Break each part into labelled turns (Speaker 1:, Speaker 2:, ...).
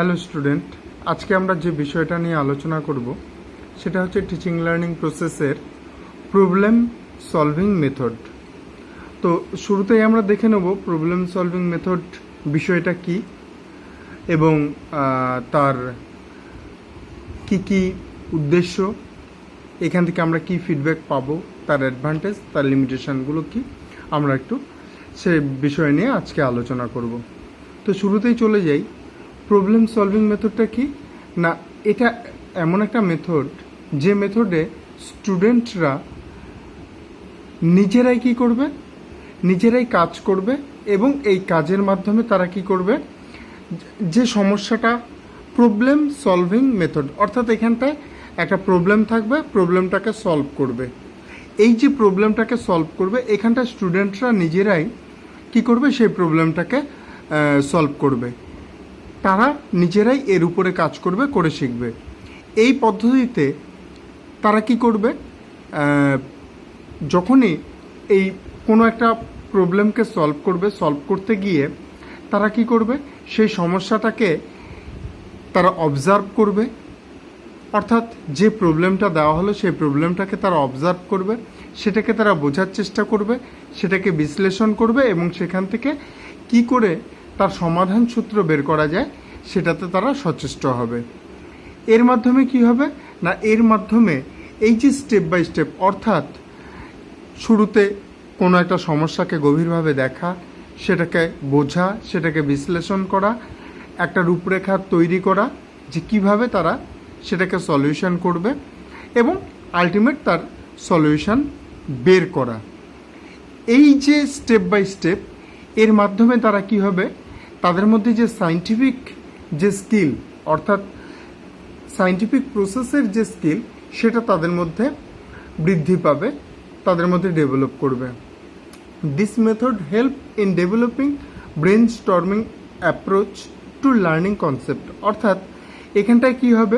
Speaker 1: Hello student, আজকে আমরা যে বিষয়টা নিয়ে আলোচনা করব সেটা হচ্ছে টিচিং লার্নিং প্রসেসের প্রবলেম সলভিং মেথড। তো শুরুতেই আমরা দেখে নেব প্রবলেম সলভিং মেথড বিষয়টা কি এবং তার কি উদ্দেশ্য, এখান থেকে আমরা কি ফিডব্যাক পাবো, তার অ্যাডভান্টেজ, তার লিমিটেশনগুলো কি, আমরা একটু সে বিষয় নিয়ে আজকে আলোচনা করব। তো শুরুতেই চলে যাই, প্রবলেম সলভিং মেথডটা কি না, এটা এমন একটা মেথড যে মেথডে স্টুডেন্টরা নিজেরাই কি করবে, নিজেরাই কাজ করবে এবং এই কাজের মাধ্যমে তারা কি করবে, যে সমস্যাটা প্রবলেম সলভিং মেথড, অর্থাৎ এখানটায় একটা প্রবলেম থাকবে, প্রবলেমটাকে সলভ করবে। এই যে প্রবলেমটাকে সলভ করবে এখানটায় স্টুডেন্টরা নিজেরাই কি করবে, সেই প্রবলেমটাকে সলভ করবে, তারা নিজেরাই এর উপরে কাজ করবে, করে শিখবে। এই পদ্ধতিতে তারা কি করবে, যখনই এই কোনো একটা প্রবলেমকে সলভ করবে, সলভ করতে গিয়ে তারা কি করবে, সেই সমস্যাটাকে তারা অবজার্ভ করবে, অর্থাৎ যে প্রবলেমটা দেওয়া হলো সেই প্রবলেমটাকে তারা অবজার্ভ করবে, সেটাকে তারা বোঝার চেষ্টা করবে, সেটাকে বিশ্লেষণ করবে এবং সেখান থেকে কি করে তার সমাধান সূত্র বের করা যায় সেটাতে তারা সচেষ্ট হবে। এর মাধ্যমে কি হবে না, এর মাধ্যমে এই যে স্টেপ বাই স্টেপ, অর্থাৎ শুরুতে কোনো একটা সমস্যাকে গভীরভাবে দেখা, সেটাকে বোঝা, সেটাকে বিশ্লেষণ করা, একটা রূপরেখা তৈরি করা যে কিভাবে তারা সেটাকে সলিউশন করবে এবং আলটিমেট তার সলিউশন বের করা। এই যে স্টেপ বাই স্টেপ, এর মাধ্যমে তারা কি হবে, তাদের মধ্যে যে সায়েন্টিফিক যে স্কিল, অর্থাৎ সায়েন্টিফিক প্রসেসের যে স্কিল, সেটা তাদের মধ্যে বৃদ্ধি পাবে, তাদের মধ্যে ডেভেলপ করবে। This method help in developing brain storming approach to learning concept, অর্থাৎ এখানটায় কি হবে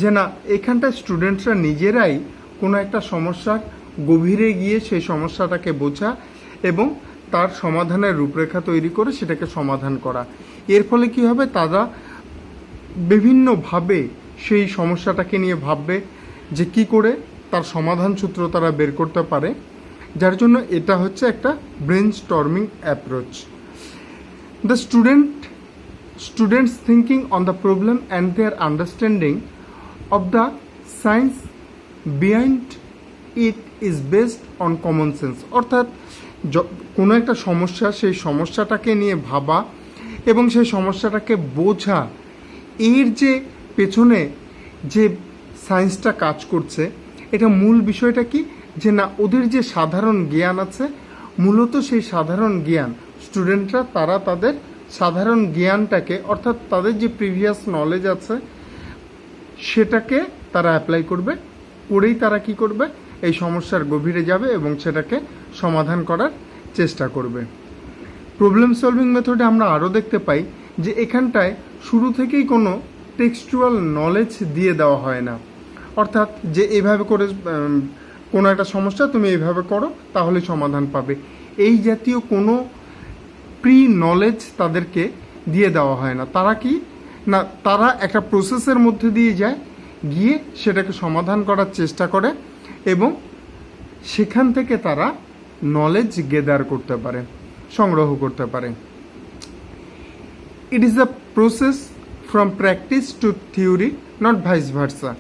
Speaker 1: যে না, এখানটায় স্টুডেন্টরা নিজেরাই কোনো একটা সমস্যার গভীরে গিয়ে সেই সমস্যাটাকে বোঝা এবং তার সমাধানের রূপরেখা তৈরি করে সেটাকে সমাধান করা। এর ফলে কি হবে, তারা বিভিন্নভাবে সেই সমস্যাটাকে নিয়ে ভাববে যে কি করে তার সমাধান সূত্র তারা বের করতে পারে, যার জন্য এটা হচ্ছে একটা brainstorming approach. The students thinking on the problem and their understanding of the science behind it is based on common sense, অর্থাৎ কোনো একটা সমস্যা, সেই সমস্যাটাকে নিয়ে ভাবা এবং সেই সমস্যাটাকে বোঝা, এর যে পেছনে যে সায়েন্সটা কাজ করছে, এটা মূল বিষয়টা কি যে না, ওদের যে সাধারণ জ্ঞান আছে, মূলত সেই সাধারণ জ্ঞান স্টুডেন্টরা তারা তাদের সাধারণ জ্ঞানটাকে, অর্থাৎ তাদের যে প্রিভিয়াস নলেজ আছে সেটাকে তারা অ্যাপ্লাই করবে, করেই তারা কি করবে, এই সমস্যার গভীরে যাবে এবং সেটাকে সমাধান করার চেষ্টা করবে। প্রবলেম সলভিং মেথডে আমরা আরও দেখতে পাই যে এখানটায় শুরু থেকেই কোনো টেক্সচুয়াল নলেজ দিয়ে দেওয়া হয় না, অর্থাৎ যে এইভাবে করে কোনো একটা সমস্যা তুমি এইভাবে করো তাহলে সমাধান পাবে, এই জাতীয় কোনো প্রি নলেজ তাদেরকে দিয়ে দেওয়া হয় না। তারা কি না, তারা একটা প্রসেসের মধ্যে দিয়ে যায়, গিয়ে সেটাকে সমাধান করার চেষ্টা করে এবং সেখান থেকে তারা নলেজ গেদার করতে পারে, সংগ্রহ করতে পারে। It is a process from practice to theory, not vice versa.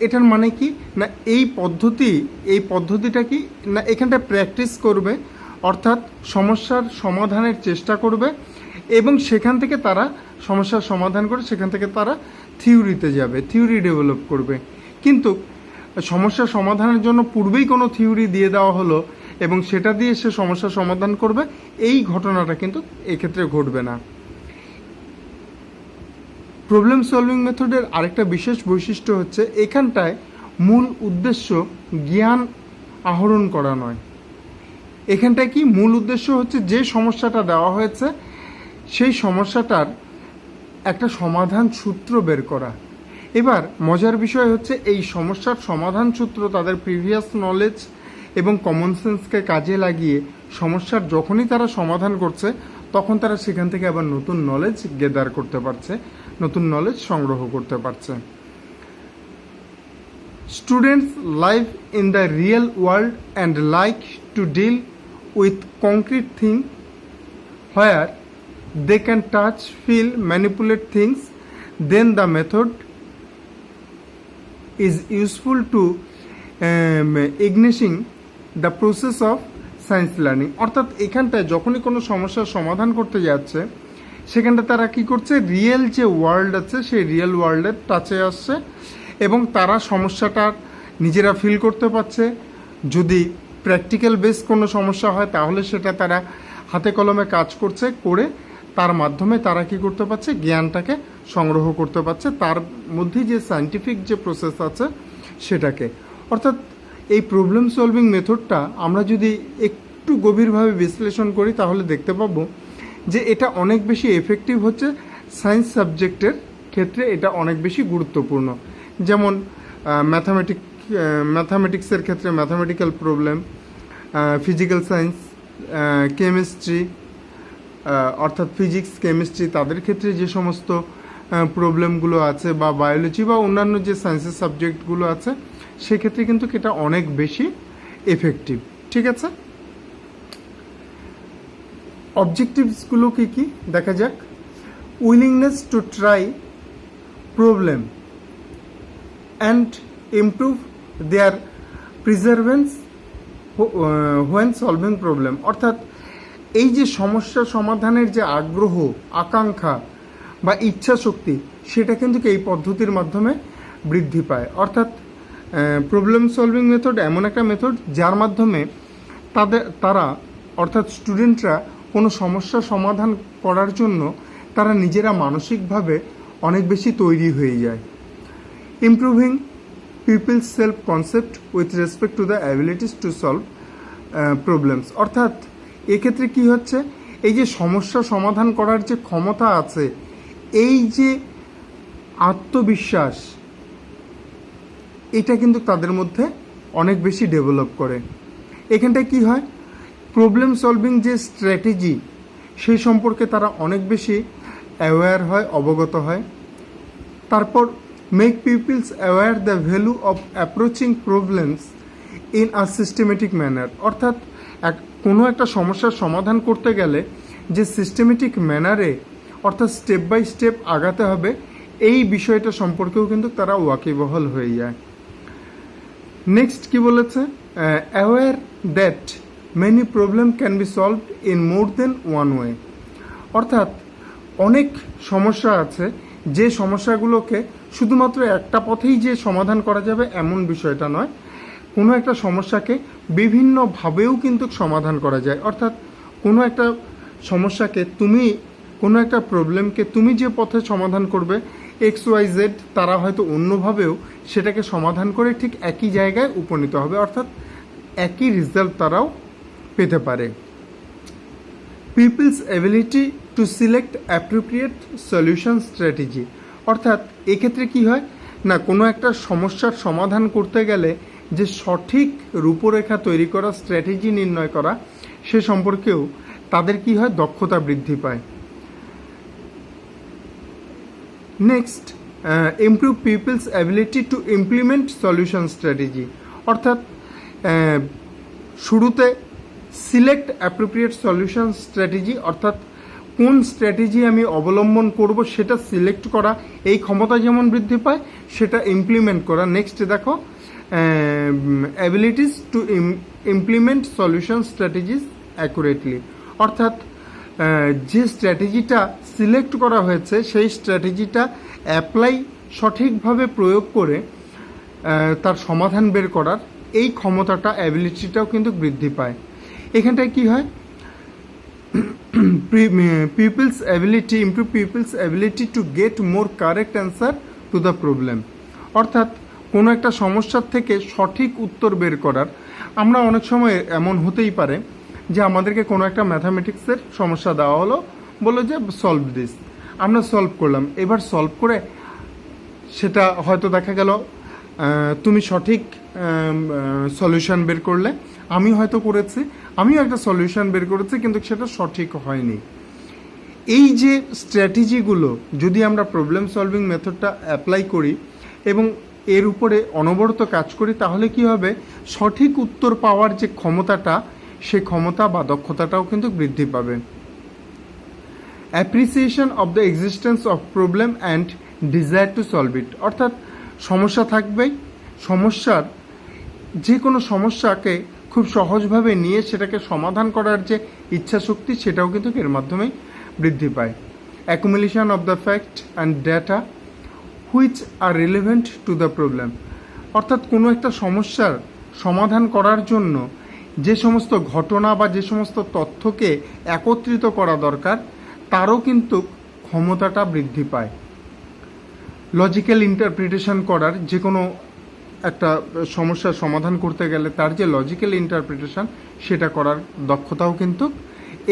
Speaker 1: এটার মানে কি না, এই পদ্ধতিটা কি না, এখানটা প্র্যাকটিস করবে, অর্থাৎ সমস্যার সমাধানের চেষ্টা করবে এবং সেখান থেকে তারা সমস্যার সমাধান করে সেখান থেকে তারা থিওরিতে যাবে, থিওরি ডেভেলপ করবে। কিন্তু সমস্যার সমাধানের জন্য পূর্বেই কোনো থিওরি দিয়ে দেওয়া হলো এবং সেটা দিয়ে সে সমস্যার সমাধান করবে, এই ঘটনাটা কিন্তু এক্ষেত্রে ঘটবে না। প্রবলেম সলভিং মেথডের আরেকটা বিশেষ বৈশিষ্ট্য হচ্ছে এখানটায় মূল উদ্দেশ্য জ্ঞান আহরণ করা নয়। এখানটায় কি মূল উদ্দেশ্য হচ্ছে, যে সমস্যাটা দেওয়া হয়েছে সেই সমস্যাটার একটা সমাধান সূত্র বের করা। এবার মজার বিষয় হচ্ছে, এই সমস্যার সমাধান সূত্র তাদের প্রিভিয়াস নলেজ এবং কমন সেন্সকে কাজে লাগিয়ে সমস্যার যখনই তারা সমাধান করছে তখন তারা সেখান থেকে আবার নতুন নলেজ গেদার করতে পারছে, নতুন নলেজ সংগ্রহ করতে পারছে। Students live in the real world and like to deal with concrete things where they can touch, feel, manipulate things. Then the method is useful to igniting the process of science learning. অর্থাৎ এখানটায় যখনই কোনো সমস্যার সমাধান করতে যাচ্ছে সেখানটা তারা কি করছে, রিয়েল যে ওয়ার্ল্ড আছে সেই রিয়েল ওয়ার্ল্ডের টাচে আসছে এবং তারা সমস্যাটা নিজেরা ফিল করতে পারছে। যদি প্র্যাকটিক্যাল বেস কোনো সমস্যা হয় তাহলে সেটা তারা হাতে কলমে কাজ করছে, করে তার মাধ্যমে তারা কি করতে পারছে, জ্ঞানটাকে সংগ্রহ করতে পারছে, তার মধ্যে যে সায়েন্টিফিক যে প্রসেস আছে সেটাকে। অর্থাৎ এই প্রবলেম সলভিং মেথডটা আমরা যদি একটু গভীরভাবে বিশ্লেষণ করি তাহলে দেখতে পাবো যে এটা অনেক বেশি এফেক্টিভ হচ্ছে সায়েন্স সাবজেক্টের ক্ষেত্রে, এটা অনেক বেশি গুরুত্বপূর্ণ। যেমন ম্যাথামেটিক্সের ক্ষেত্রে mathematical problem, physical science, chemistry অর্থাৎ ফিজিক্স কেমিস্ট্রি তাদের ক্ষেত্রে যে সমস্ত প্রবলেমগুলো আছে, বা বায়োলজি বা অন্যান্য যে সায়েন্সের সাবজেক্টগুলো আছে সেক্ষেত্রে কিন্তু এটা অনেক বেশি এফেক্টিভ। ঠিক আছে, অবজেক্টিভসগুলো কী কী দেখা যাক। Willingness to try problem and improve their perseverance when solving problem. অর্থাৎ এই যে সমস্যা সমাধানের যে আগ্রহ, আকাঙ্ক্ষা বা ইচ্ছা শক্তি সেটা কিন্তু এই পদ্ধতির মাধ্যমে বৃদ্ধি পায়। অর্থাৎ প্রবলেম সলভিং মেথড এমন একটা মেথড যার মাধ্যমে তারা অর্থাৎ স্টুডেন্টরা কোনো সমস্যা সমাধান করার জন্য তারা নিজেরা মানসিকভাবে অনেক বেশি তৈরি হয়ে যায়। Improving people's self concept with respect to the abilities to solve problems. অর্থাৎ এক্ষেত্রে কি হচ্ছে, এই যে সমস্যা সমাধান করার যে ক্ষমতা আছে, এই যে আত্মবিশ্বাস, এটা কিন্তু তাদের মধ্যে অনেক বেশি ডেভেলপ করে। এখানটায় কি হয়, প্রবলেম সলভিং যে স্ট্র্যাটেজি সেই সম্পর্কে তারা অনেক বেশি অ্যাওয়্যার হয়, অবগত হয়। তারপর make people's aware the value of approaching problems in a systematic manner. অর্থাৎ কোনো একটা সমস্যার সমাধান করতে গেলে যে সিস্টেমেটিক ম্যানারে অর্থাৎ স্টেপ বাই স্টেপ আগাতে হবে, এই বিষয়টা সম্পর্কেও কিন্তু তারা ওয়াকিবহাল হয়ে যায়। নেক্সট কি বলেছে, aware that many problem can be solved in more than one way. অর্থাৎ অনেক সমস্যা আছে যে সমস্যাগুলোকে শুধুমাত্র একটা পথেই যে সমাধান করা যাবে এমন বিষয়টা নয়, কোনো একটা সমস্যাকে বিভিন্নভাবেও কিন্তু সমাধান করা যায়। অর্থাৎ কোনো একটা সমস্যাকে তুমি, কোনো একটা প্রবলেমকে তুমি যে পথে সমাধান করবে, XYZ তারা হয়তো অন্যভাবেও সেটাকে সমাধান করে ঠিক একই জায়গায় উপনীত হবে, অর্থাৎ একই রেজাল্ট তারাও পেতে পারে। People's ability to select appropriate solution strategy. অর্থাৎ এক্ষেত্রে কি হয় না, কোনো একটা সমস্যার সমাধান করতে গেলে যে সঠিক রূপরেখা তৈরি করা, স্ট্র্যাটেজি নির্ণয় করা, সে সম্পর্কেও তাদের কি হয়, দক্ষতা বৃদ্ধি পায়। Next, improve people's ability to implement solution strategy. অর্থাৎ শুরুতে সিলেক্ট অ্যাপ্রোপ্রিয়েট সলিউশন স্ট্র্যাটেজি, অর্থাৎ কোন স্ট্র্যাটেজি আমি অবলম্বন করব সেটা সিলেক্ট করা, এই ক্ষমতা যেমন বৃদ্ধি পায়, সেটা ইমপ্লিমেন্ট করা। নেক্সট দেখো, abilities two implement solution strategies accurately. অর্থাৎ যে স্ট্র্যাটেজিটা সিলেক্ট করা হয়েছে সেই স্ট্র্যাটেজিটা অ্যাপ্লাই সঠিকভাবে প্রয়োগ করে তার সমাধান বের করার এই ক্ষমতাটা, অ্যাবিলিটিটাও কিন্তু বৃদ্ধি পায়। এখানটায় কি হয়, people's ability, improve people's ability to get more correct answer to the problem. অর্থাৎ কোনো একটা সমস্যার থেকে সঠিক উত্তর বের করার, আমরা অনেক সময় এমন হতেই পারে যে আমাদেরকে কোনো একটা ম্যাথামেটিক্সের সমস্যা দেওয়া হলো, বললো যে সলভ দিস, আমরা সলভ করলাম। এবার সলভ করে সেটা হয়তো দেখা গেল তুমি সঠিক সলিউশন বের করলে, আমি হয়তো করেছি, আমিও একটা সলিউশন বের করেছি, কিন্তু সেটা সঠিক হয়নি। এই যে স্ট্র্যাটেজিগুলো যদি আমরা প্রবলেম সলভিং মেথডটা অ্যাপ্লাই করি এবং এর উপরে অনবরত কাজ করি, তাহলে কি হবে, সঠিক উত্তর পাওয়ার যে ক্ষমতাটা, সেই ক্ষমতা বা দক্ষতাটাও কিন্তু বৃদ্ধি পাবে। Appreciation of the existence of problem and desire to solve it, অর্থাৎ সমস্যা থাকবেই, সমস্যার যে কোনো সমস্যাকে খুব সহজভাবে নিয়ে সেটাকে সমাধান করার যে ইচ্ছা শক্তি, সেটাও কিন্তু এর মাধ্যমেই বৃদ্ধি পায়। Accumulation of the fact and data which are relevant two the problem, অর্থাৎ কোনো একটা সমস্যার সমাধান করার জন্য যে সমস্ত ঘটনা বা যে সমস্ত তথ্যকে একত্রিত করা দরকার, তারও কিন্তু ক্ষমতাটা বৃদ্ধি পায়। লজিক্যাল ইন্টারপ্রিটেশন করার, যে কোনো একটা সমস্যার সমাধান করতে গেলে তার যে লজিক্যাল ইন্টারপ্রিটেশন, সেটা করার দক্ষতাও কিন্তু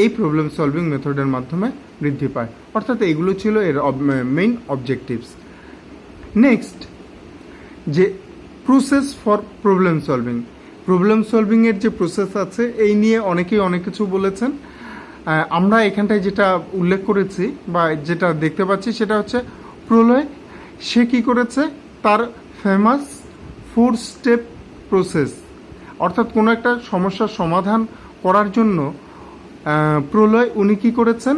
Speaker 1: এই প্রবলেম সলভিং মেথডের মাধ্যমে বৃদ্ধি পায়। অর্থাৎ এগুলো ছিল এর মেইন অবজেক্টিভস। নেক্সট, যে process for problem solving, problem সলভিংয়ের যে প্রসেস আছে, এই নিয়ে অনেকেই অনেক কিছু বলেছেন। আমরা এখানটায় যেটা উল্লেখ করেছি বা যেটা দেখতে পাচ্ছি, সেটা হচ্ছে প্রলয় সে কী করেছে, তার ফেমাস 4 স্টেপ প্রসেস, অর্থাৎ কোনো একটা সমস্যার সমাধান করার জন্য প্রলয় উনি কী করেছেন,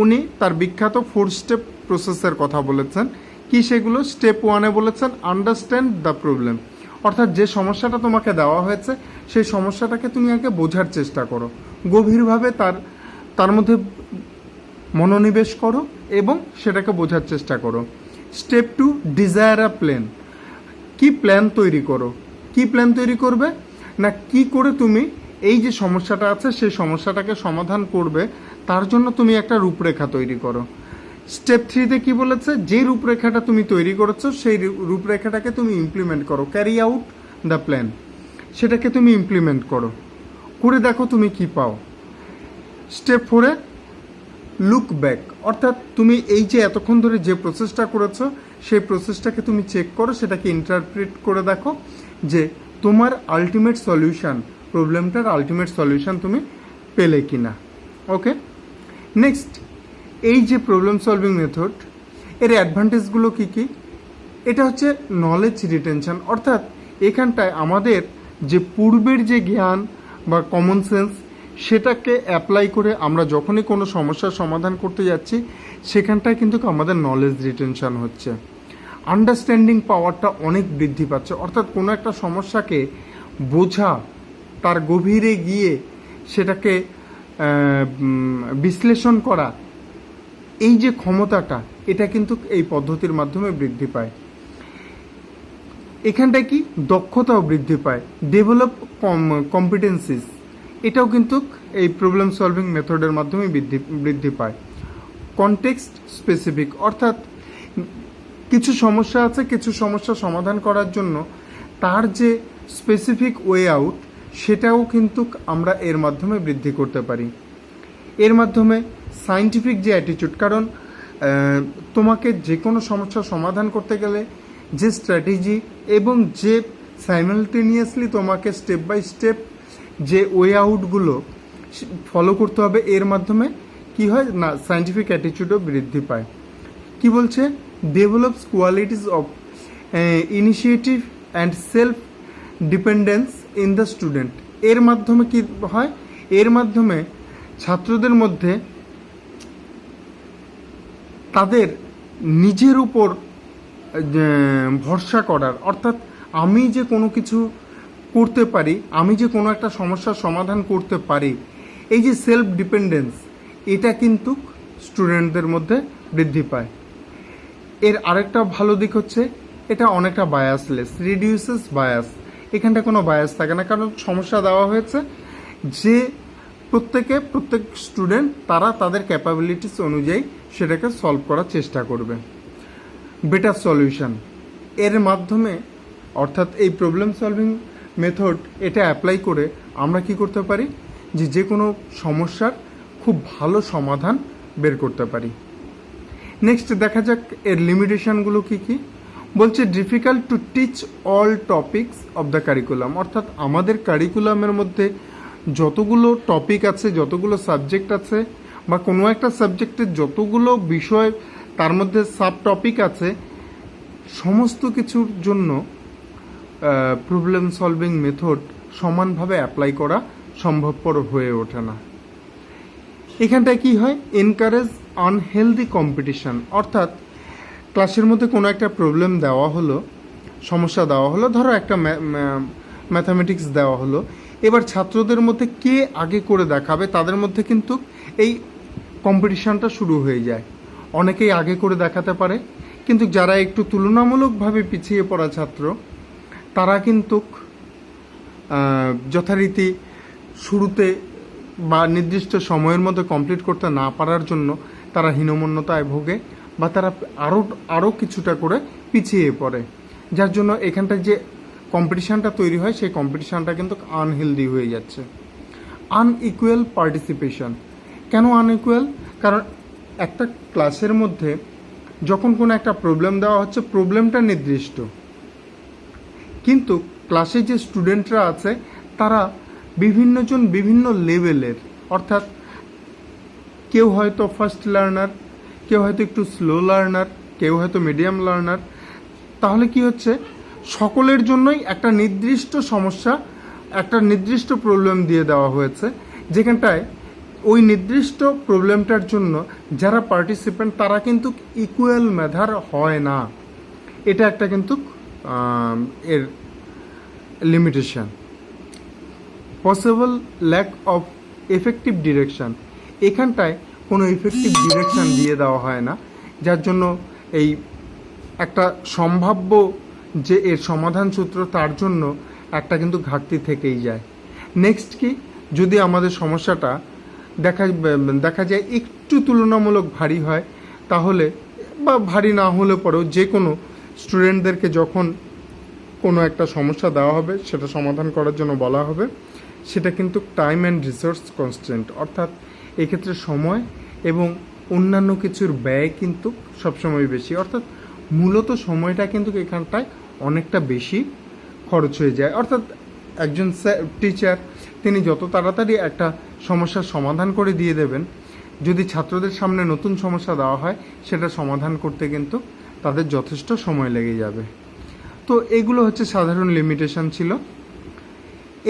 Speaker 1: উনি তার বিখ্যাত 4 স্টেপ প্রসেসের কথা বলেছেন। কি সেগুলো? স্টেপ 1-এ বলেছেন আন্ডারস্ট্যান্ড দ্য প্রবলেম, অর্থাৎ যে সমস্যাটা তোমাকে দেওয়া হয়েছে সেই সমস্যাটাকে তুমি আগে বোঝার চেষ্টা করো, গভীরভাবে তার মধ্যে মনোনিবেশ করো এবং সেটাকে বোঝার চেষ্টা করো। স্টেপ 2, ডিজায়ার আ প্ল্যান, কি প্ল্যান তৈরি করো। কি প্ল্যান তৈরি করবে না, কি করে তুমি এই যে সমস্যাটা আছে সেই সমস্যাটাকে সমাধান করবে, তার জন্য তুমি একটা রূপরেখা তৈরি করো। স্টেপ 3-তে কি বলেছে, যে রূপরেখাটা তুমি তৈরি করেছো সেই রূপরেখাটাকে তুমি ইমপ্লিমেন্ট করো, ক্যারি আউট দ্য প্ল্যান, সেটাকে তুমি ইমপ্লিমেন্ট করো, করে দেখো তুমি কি পাও। স্টেপ 4-এ লুক ব্যাক, অর্থাৎ তুমি এই যে এতক্ষণ ধরে যে প্রসেসটা করেছো সেই প্রসেসটাকে তুমি চেক করো, সেটাকে ইন্টারপ্রিট করে দেখো যে তোমার আলটিমেট সলিউশন, প্রবলেমটার আলটিমেট সলিউশন তুমি পেলে কি না। ওকে, নেক্সট, এই যে প্রবলেম সলভিং মেথড, এর অ্যাডভান্টেজগুলো কী কী? এটা হচ্ছে নলেজ রিটেনশন, অর্থাৎ এখানটায় আমাদের যে পূর্বের যে জ্ঞান বা কমন সেন্স, সেটাকে অ্যাপ্লাই করে আমরা যখনই কোনো সমস্যার সমাধান করতে যাচ্ছি, সেখানটায় কিন্তু আমাদের নলেজ রিটেনশন হচ্ছে। আন্ডারস্ট্যান্ডিং পাওয়ারটা অনেক বৃদ্ধি পাচ্ছে, অর্থাৎ কোনো একটা সমস্যাকে বোঝা, তার গভীরে গিয়ে সেটাকে বিশ্লেষণ করা, এই যে ক্ষমতাটা, এটা কিন্তু এই পদ্ধতির মাধ্যমে বৃদ্ধি পায়। এখানটায় কি দক্ষতাও বৃদ্ধি পায়, ডেভেলপ কম্পিটেন্সিস, এটাও কিন্তু এই প্রবলেম সলভিং মেথডের মাধ্যমে বৃদ্ধি পায়। কনটেক্সট স্পেসিফিক, অর্থাৎ কিছু সমস্যা আছে, কিছু সমস্যা সমাধান করার জন্য তার যে স্পেসিফিক ওয়ে আউট, সেটাও কিন্তু আমরা এর মাধ্যমে বৃদ্ধি করতে পারি। এর মাধ্যমে সায়েন্টিফিক যে অ্যাটিটিউড, কারণ তোমাকে যে কোনো সমস্যার সমাধান করতে গেলে যে স্ট্র্যাটেজি এবং যে সাইমালটেনিয়াসলি তোমাকে স্টেপ বাই স্টেপ যে ওয়ে আউটগুলো ফলো করতে হবে, এর মাধ্যমে কি হয় না, সায়েন্টিফিক অ্যাটিটিউডও বৃদ্ধি পায়। কি বলছে, develops qualities of initiative and self dependence in the student, এর মাধ্যমে কি হয়, এর মাধ্যমে ছাত্রদের মধ্যে তাদের নিজের উপর ভরসা করার, অর্থাৎ আমি যে কোনো কিছু করতে পারি, আমি যে কোনো একটা সমস্যার সমাধান করতে পারি, এই যে সেলফ ডিপেন্ডেন্স, এটা কিন্তু স্টুডেন্টদের মধ্যে বৃদ্ধি পায়। এর আরেকটা ভালো দিক হচ্ছে এটা অনেকটা বায়াসলেস, রিডিউসেস বায়াস, এখানটা কোনো বায়াস থাকে না, কারণ সমস্যা দেওয়া হয়েছে যে প্রত্যেক স্টুডেন্ট তারা তাদের ক্যাপাবিলিটিস অনুযায়ী সেটাকে সলভ করার চেষ্টা করবে। বেটার সলিউশন, এর মাধ্যমে অর্থাৎ এই প্রবলেম সলভিং মেথড এটা অ্যাপ্লাই করে আমরা কি করতে পারি, যে কোনো সমস্যার খুব ভালো সমাধান বের করতে পারি। নেক্সট দেখা যাক এর লিমিটেশনগুলো কী কী। বলছে difficult to teach all topics of the curriculum, অর্থাৎ আমাদের কারিকুলামের মধ্যে যতগুলো টপিক আছে, যতগুলো সাবজেক্ট আছে বা কোনো একটা সাবজেক্টের যতগুলো বিষয় তার মধ্যে সাব টপিক আছে, সমস্ত কিছুর জন্য প্রবলেম সলভিং মেথড সমানভাবে অ্যাপ্লাই করা সম্ভবপর হয়ে ওঠে না। এখানটায় কি হয়, এনকারেজ আনহেলদি কম্পিটিশন, অর্থাৎ ক্লাসের মধ্যে কোনো একটা প্রবলেম দেওয়া হলো, সমস্যা দেওয়া হলো, ধরো একটা ম্যাথামেটিক্স দেওয়া হলো, এবার ছাত্রদের মধ্যে কে আগে করে দেখাবে তাদের মধ্যে কিন্তু এই কম্পিটিশানটা শুরু হয়ে যায়। অনেকেই আগে করে দেখাতে পারে, কিন্তু যারা একটু তুলনামূলকভাবে পিছিয়ে পড়া ছাত্র তারা কিন্তু যথারীতি শুরুতে বা নির্দিষ্ট সময়ের মধ্যে কমপ্লিট করতে না পারার জন্য তারা হীনমন্যতায় ভোগে বা তারা আরও কিছুটা করে পিছিয়ে পড়ে, যার জন্য এখানটায় যে কম্পিটিশানটা তৈরি হয় সেই কম্পিটিশানটা কিন্তু আনহেলদি হয়ে যাচ্ছে। আনইকুয়াল পার্টিসিপেশন, কেন আনইকুয়াল? কারণ একটা ক্লাসের মধ্যে যখন কোনো একটা প্রবলেম দেওয়া হচ্ছে, প্রবলেমটা নির্দিষ্ট, কিন্তু ক্লাসে যে স্টুডেন্টরা আছে তারা বিভিন্নজন বিভিন্ন লেভেলের, অর্থাৎ কেউ হয়তো ফার্স্ট লার্নার, কেউ হয়তো একটু স্লো লার্নার, কেউ হয়তো মিডিয়াম লার্নার। তাহলে কি হচ্ছে, সকলের জন্যই একটা নির্দিষ্ট সমস্যা, একটা নির্দিষ্ট প্রবলেম দিয়ে দেওয়া হয়েছে, যেখানটায় ওই নির্দিষ্ট প্রবলেমটার জন্য যারা পার্টিসিপেন্ট তারা কিন্তু ইকুয়াল মেধার হয় না। এটা একটা কিন্তু এর limitation. Possible lack of effective direction, এখানটায় কোনো এফেক্টিভ ডিরেকশান দিয়ে দেওয়া হয় না, যার জন্য এই একটা সম্ভাব্য যে এর সমাধান সূত্র তার জন্য একটা কিন্তু ঘাটতি থেকেই যায়। নেক্সট কি, যদি আমাদের সমস্যাটা দেখা যায় একটু তুলনামূলক ভারী হয়, তাহলে বা ভারী না হলে পরেও যে কোনো স্টুডেন্টদেরকে যখন কোনো একটা সমস্যা দেওয়া হবে সেটা সমাধান করার জন্য বলা হবে, সেটা কিন্তু টাইম অ্যান্ড রিসোর্স কনস্ট্যান্ট, অর্থাৎ এক্ষেত্রে সময় এবং অন্যান্য কিছুর ব্যয় কিন্তু সবসময় বেশি, অর্থাৎ মূলত সময়টা কিন্তু এখানটায় অনেকটা বেশি খরচ হয়ে যায়। অর্থাৎ একজন টিচার তিনি যত তাড়াতাড়ি একটা সমস্যার সমাধান করে দিয়ে দেবেন, যদি ছাত্রদের সামনে নতুন সমস্যা দেওয়া হয় সেটা সমাধান করতে কিন্তু তাদের যথেষ্ট সময় লেগে যাবে। তো এগুলো হচ্ছে সাধারণ লিমিটেশন ছিল।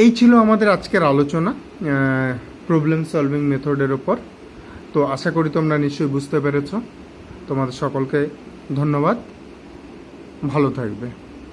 Speaker 1: এই ছিল আমাদের আজকের আলোচনা প্রবলেম সলভিং মেথডের ওপর। তো আশা করি তোমরা নিশ্চয়ই বুঝতে পেরেছ। তোমাদের সকলকে ধন্যবাদ, ভালো থাকবে।